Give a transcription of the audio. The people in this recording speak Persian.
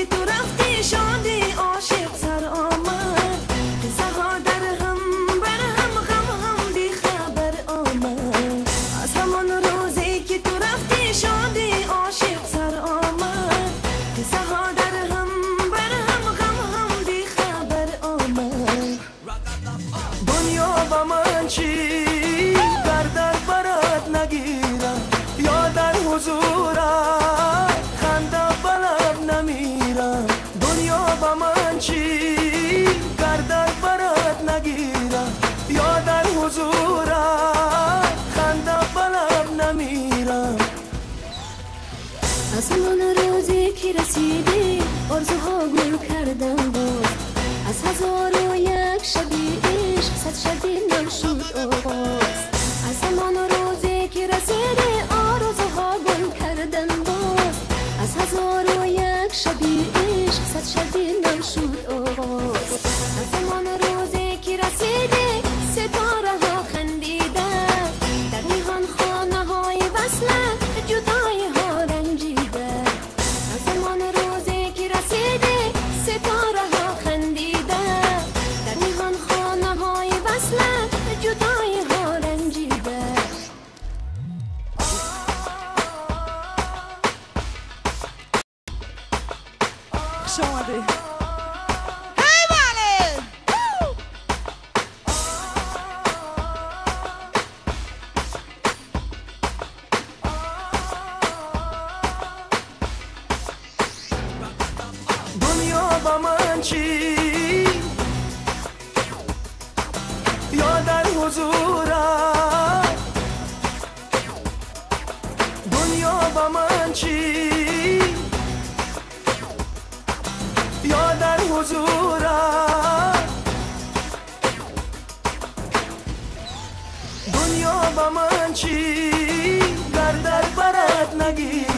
که تو رفتی شادی عاشق سر آمد قصه ها در هم بر هم غم هم بی خبر آمد از همان روزی که تو رفتی شادی عاشق سر آمد قصه ها در هم بر هم غم هم بی خبر آمد دنیا با من چی در برات نگیرم یا در حضورم خنده بلب نمیرم دنیا با من چی در برات نگیرم یا در حضورم خنده بلب نمیرم از همان روزی که رسیدی آرزوها گل کردم باز از هزار و یک شبی عشق صد شبی نو شد آغاز از همان روزی که رسیدی آرزوها گل کردم باز از هزار و یک شبی عشق صد شبی نو شد آغاز از همان روزی که رسیدی ستاره ها خندیدن در میهن خانه های وصلت جدای ها رنجیدن از همان روزی که رسیدی ستاره ها خندیدن در میهن خانه های وصلت جدای ها رنجیدن شامده دنیا با من چی یا در حضورم دنیا با من چی یا در حضورم دنیا با من چی در برات نگیر